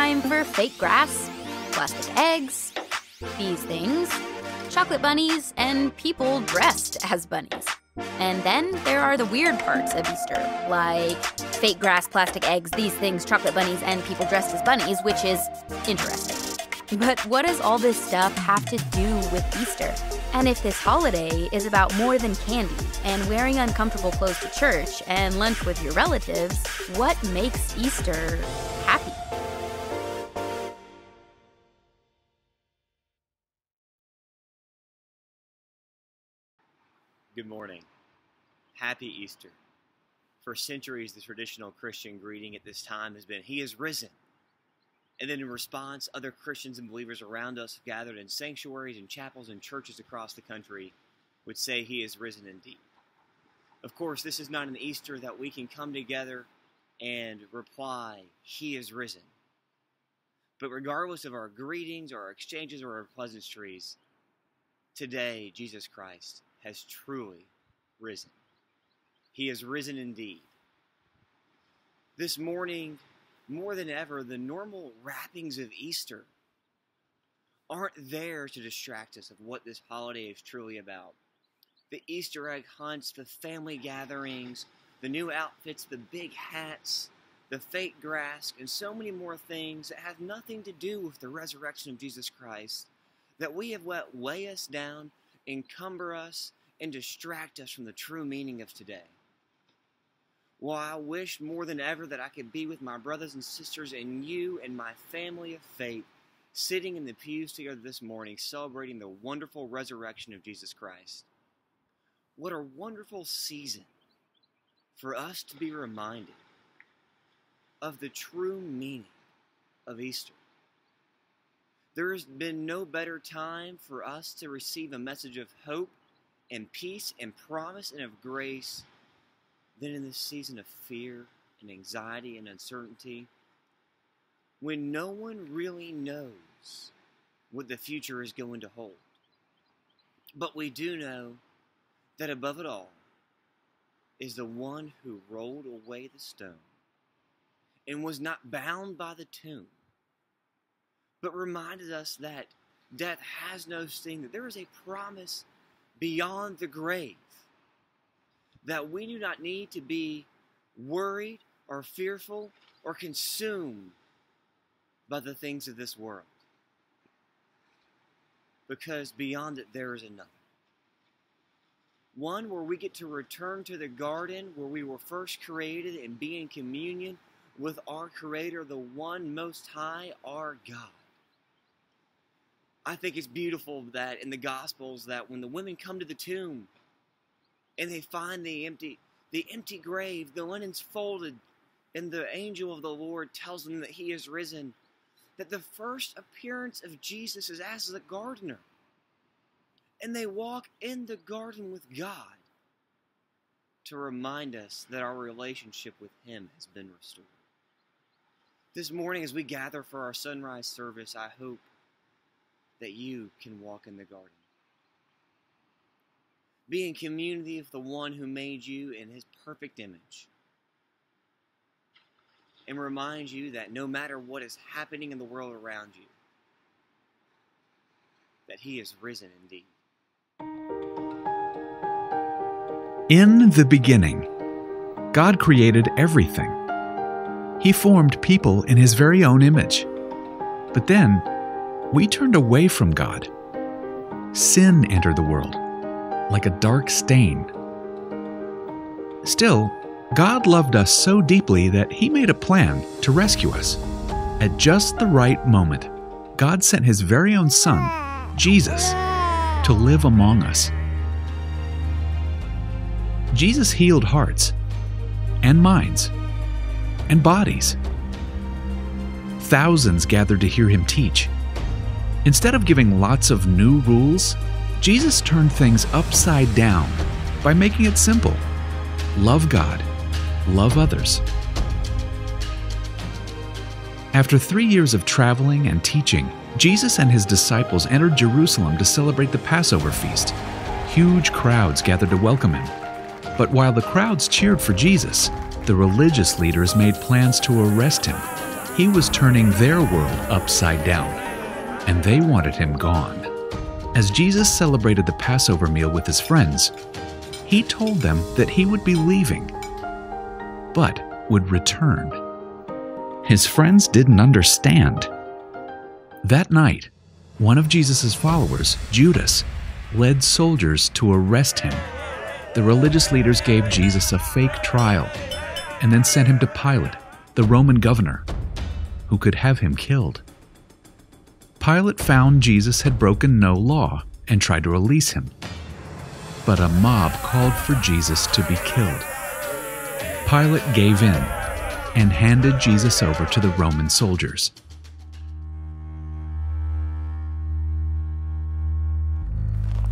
time for fake grass, plastic eggs, these things, chocolate bunnies, and people dressed as bunnies. And then there are the weird parts of Easter, like fake grass, plastic eggs, these things, chocolate bunnies, and people dressed as bunnies, which is interesting. But what does all this stuff have to do with Easter? And if this holiday is about more than candy and wearing uncomfortable clothes to church and lunch with your relatives, what makes Easter happy? Good morning. Happy Easter. For centuries, the traditional Christian greeting at this time has been, "He is risen." And then in response, other Christians and believers around us gathered in sanctuaries and chapels and churches across the country would say, "He is risen indeed." Of course, this is not an Easter that we can come together and reply, "He is risen." But regardless of our greetings or our exchanges or our pleasantries, today, Jesus Christ has truly risen. He has risen indeed. This morning, more than ever, the normal wrappings of Easter aren't there to distract us of what this holiday is truly about. The Easter egg hunts, the family gatherings, the new outfits, the big hats, the fake grass, and so many more things that have nothing to do with the resurrection of Jesus Christ, that we have let weigh us down, encumber us, and distract us from the true meaning of today. While I wish more than ever that I could be with my brothers and sisters and you and my family of faith, sitting in the pews together this morning, celebrating the wonderful resurrection of Jesus Christ. What a wonderful season for us to be reminded of the true meaning of Easter. There has been no better time for us to receive a message of hope and peace and promise and of grace than in this season of fear and anxiety and uncertainty, when no one really knows what the future is going to hold. But we do know that above it all is the one who rolled away the stone and was not bound by the tomb, but reminded us that death has no sting, that there is a promise beyond the grave, that we do not need to be worried or fearful or consumed by the things of this world, because beyond it there is another. One where we get to return to the garden where we were first created and be in communion with our Creator, the one Most High, our God. I think it's beautiful that in the Gospels that when the women come to the tomb and they find the empty grave, the linens folded, and the angel of the Lord tells them that He is risen, that the first appearance of Jesus is as the gardener. And they walk in the garden with God to remind us that our relationship with Him has been restored. This morning as we gather for our sunrise service, I hope that you can walk in the garden. Be in community with the one who made you in His perfect image. And remind you that no matter what is happening in the world around you, that He is risen indeed. In the beginning, God created everything. He formed people in His very own image. But then, we turned away from God. Sin entered the world, like a dark stain. Still, God loved us so deeply that He made a plan to rescue us. At just the right moment, God sent His very own Son, Jesus, to live among us. Jesus healed hearts, and minds, and bodies. Thousands gathered to hear Him teach. Instead of giving lots of new rules, Jesus turned things upside down by making it simple. Love God, love others. After 3 years of traveling and teaching, Jesus and His disciples entered Jerusalem to celebrate the Passover feast. Huge crowds gathered to welcome Him. But while the crowds cheered for Jesus, the religious leaders made plans to arrest Him. He was turning their world upside down, and they wanted him gone. As Jesus celebrated the Passover meal with his friends, he told them that he would be leaving, but would return. His friends didn't understand. That night, one of Jesus' followers, Judas, led soldiers to arrest him. The religious leaders gave Jesus a fake trial and then sent him to Pilate, the Roman governor, who could have him killed. Pilate found Jesus had broken no law and tried to release him. But a mob called for Jesus to be killed. Pilate gave in and handed Jesus over to the Roman soldiers.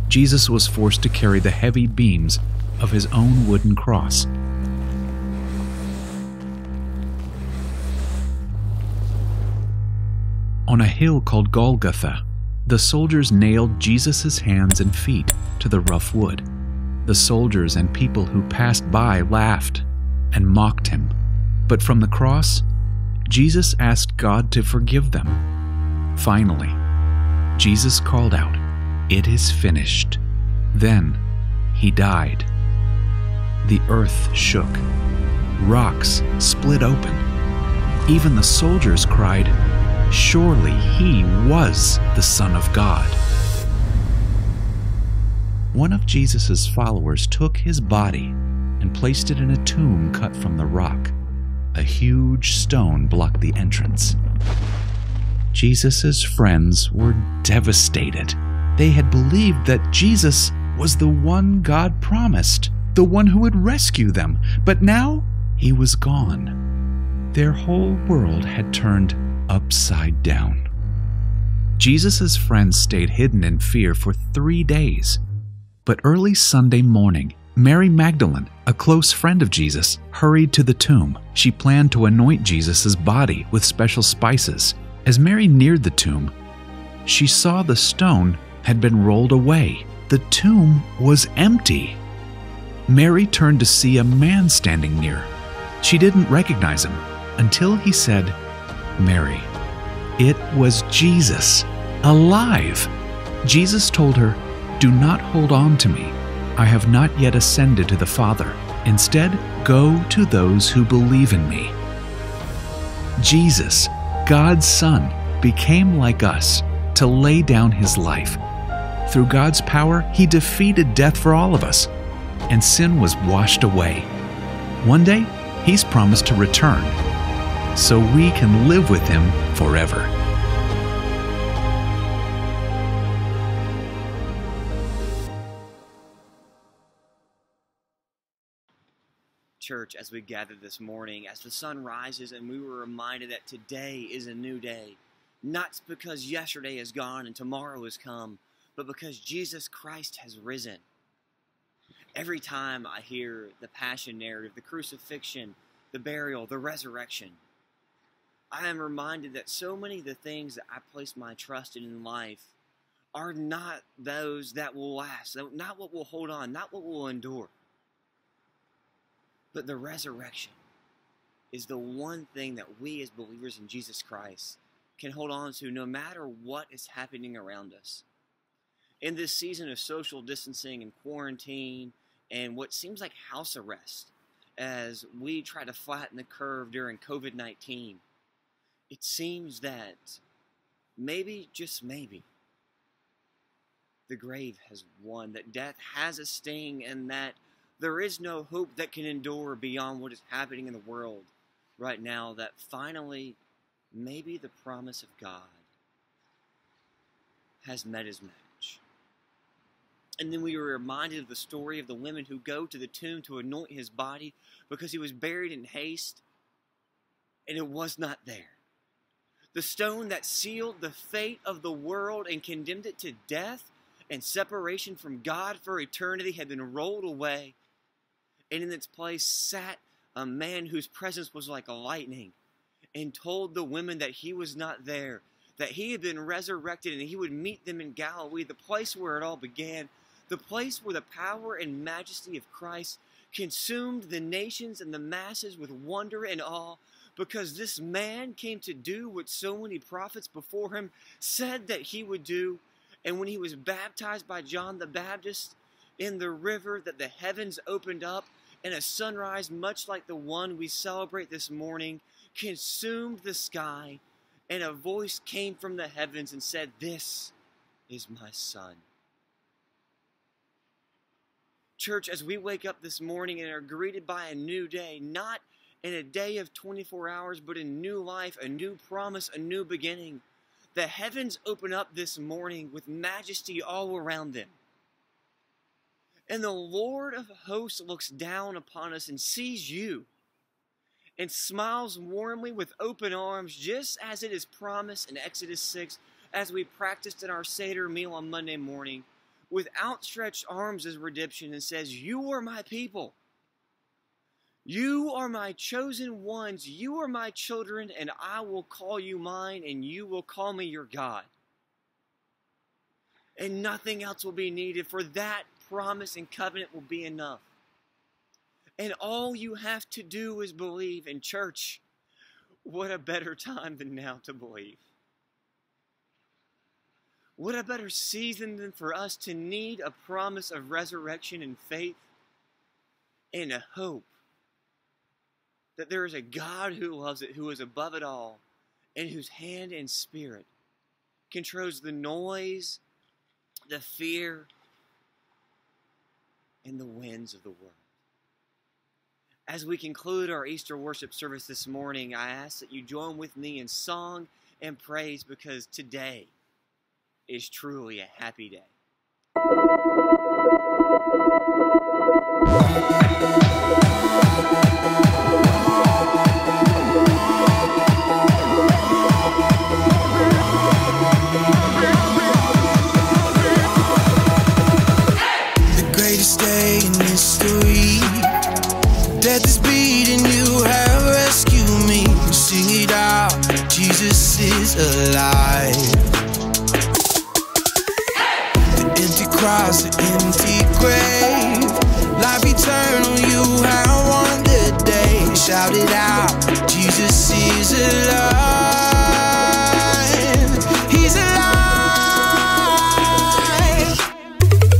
Jesus was forced to carry the heavy beams of his own wooden cross. On a hill called Golgotha, the soldiers nailed Jesus' hands and feet to the rough wood. The soldiers and people who passed by laughed and mocked him. But from the cross, Jesus asked God to forgive them. Finally, Jesus called out, "It is finished." Then he died. The earth shook. Rocks split open. Even the soldiers cried, "Surely he was the Son of God." One of Jesus' followers took his body and placed it in a tomb cut from the rock. A huge stone blocked the entrance. Jesus' friends were devastated. They had believed that Jesus was the one God promised, the one who would rescue them, but now he was gone. Their whole world had turned upside down. Jesus' friends stayed hidden in fear for 3 days. But early Sunday morning, Mary Magdalene, a close friend of Jesus, hurried to the tomb. She planned to anoint Jesus' body with special spices. As Mary neared the tomb, she saw the stone had been rolled away. The tomb was empty. Mary turned to see a man standing near. She didn't recognize him until he said, "Mary." It was Jesus, alive. Jesus told her, "Do not hold on to me. I have not yet ascended to the Father. Instead, go to those who believe in me." Jesus, God's Son, became like us to lay down his life. Through God's power, he defeated death for all of us, and sin was washed away. One day, he's promised to return, so we can live with him forever. Church, as we gather this morning, as the sun rises and we were reminded that today is a new day, not because yesterday is gone and tomorrow has come, but because Jesus Christ has risen. Every time I hear the passion narrative, the crucifixion, the burial, the resurrection, I am reminded that so many of the things that I place my trust in life are not those that will last, not what will hold on, not what will endure. But the resurrection is the one thing that we as believers in Jesus Christ can hold on to no matter what is happening around us. In this season of social distancing and quarantine and what seems like house arrest as we try to flatten the curve during COVID-19, it seems that maybe, just maybe, the grave has won, that death has a sting, and that there is no hope that can endure beyond what is happening in the world right now, that finally, maybe the promise of God has met his match. And then we were reminded of the story of the women who go to the tomb to anoint his body because he was buried in haste, and it was not there. The stone that sealed the fate of the world and condemned it to death and separation from God for eternity had been rolled away, and in its place sat a man whose presence was like a lightning and told the women that he was not there, that he had been resurrected and he would meet them in Galilee, the place where it all began, the place where the power and majesty of Christ consumed the nations and the masses with wonder and awe, because this man came to do what so many prophets before him said that he would do. And when he was baptized by John the Baptist in the river, that the heavens opened up and a sunrise much like the one we celebrate this morning consumed the sky, and a voice came from the heavens and said, "This is my son." Church, as we wake up this morning and are greeted by a new day, not in a day of 24 hours, but a new life, a new promise, a new beginning. The heavens open up this morning with majesty all around them. And the Lord of hosts looks down upon us and sees you and smiles warmly with open arms, just as it is promised in Exodus 6, as we practiced in our Seder meal on Monday morning, with outstretched arms as redemption, and says, "You are my people. You are my chosen ones. You are my children, and I will call you mine, and you will call me your God." And nothing else will be needed, for that promise and covenant will be enough. And all you have to do is believe. In church, what a better time than now to believe. What a better season than for us to need a promise of resurrection and faith and a hope that there is a God who loves it, who is above it all, and whose hand and spirit controls the noise, the fear, and the winds of the world. As we conclude our Easter worship service this morning, I ask that you join with me in song and praise, because today is truly a happy day. The greatest day in history. Death is beating, you have rescued me. Sing it out, Jesus is alive. The empty cross, the empty grave, life eternal, you have won the day. Shout it out, Jesus is alive. He's alive.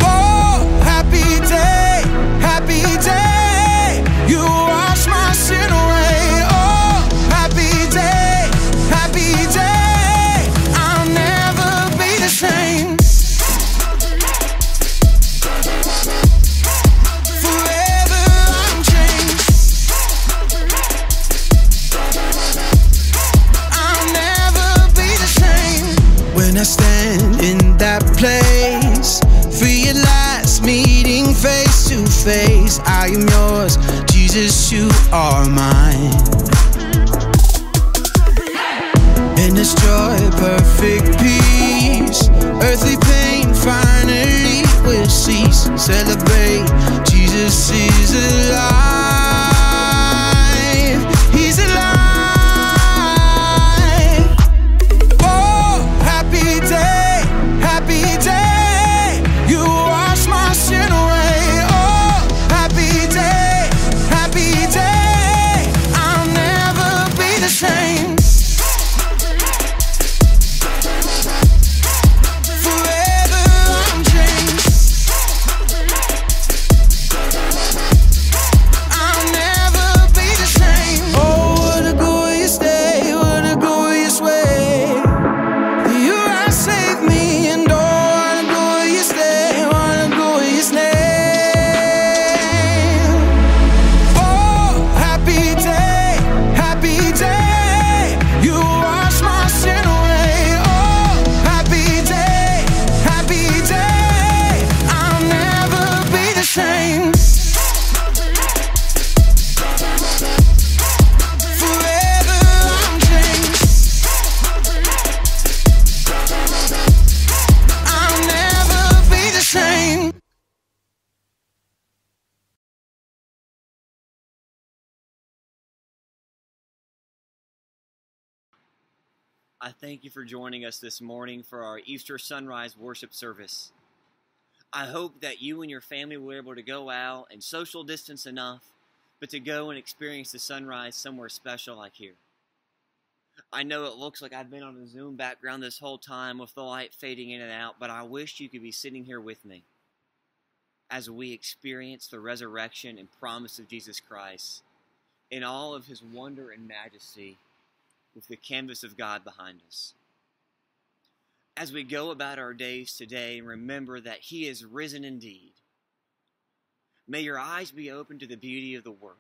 Oh, happy day, happy day. You wash my sin away. Oh, happy day, happy day. I'll never be the same. Forever I'm changed. I'll never be the same. When I stand in that place, free at last, meeting face to face. I am yours, Jesus, you are mine. In this joy, perfect peace, earthly pain finally will cease. Celebrate, Jesus is alive. He's alive. Oh, happy day, happy day. You wash my sin away. Oh, happy day, happy day. I'll never be the same. Forever I'm changed. I'll never be the same. Oh, what a glorious day, what a glorious way. You have saved me, and oh, what a glorious day, what a glorious name. Oh, happy day, happy day. You wash my sin away. Oh, happy day, happy day. I'll never be the same. Forever I'm changed. I'll never be the same. I thank you for joining us this morning for our Easter Sunrise worship service. I hope that you and your family were able to go out and social distance enough, but to go and experience the sunrise somewhere special like here. I know it looks like I've been on a Zoom background this whole time with the light fading in and out, but I wish you could be sitting here with me as we experience the resurrection and promise of Jesus Christ in all of his wonder and majesty with the canvas of God behind us. As we go about our days today, remember that he is risen indeed. May your eyes be open to the beauty of the world.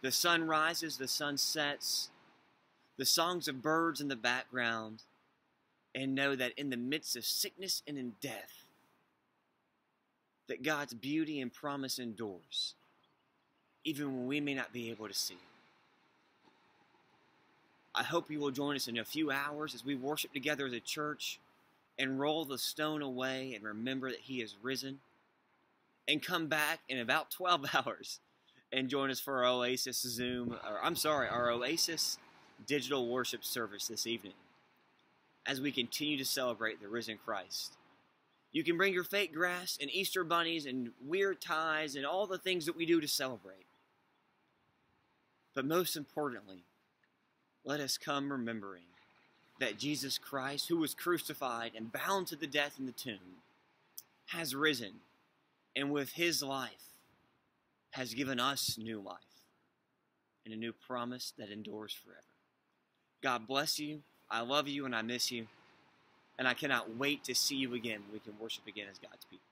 The sun rises, the sun sets, the songs of birds in the background, and know that in the midst of sickness and in death, that God's beauty and promise endures, even when we may not be able to see it. I hope you will join us in a few hours as we worship together as a church and roll the stone away and remember that he is risen, and come back in about 12 hours and join us for our Oasis digital worship service this evening as we continue to celebrate the risen Christ. You can bring your fake grass and Easter bunnies and weird ties and all the things that we do to celebrate. But most importantly, let us come remembering that Jesus Christ, who was crucified and bound to the death in the tomb, has risen, and with his life has given us new life and a new promise that endures forever. God bless you. I love you and I miss you. And I cannot wait to see you again when we can worship again as God's people.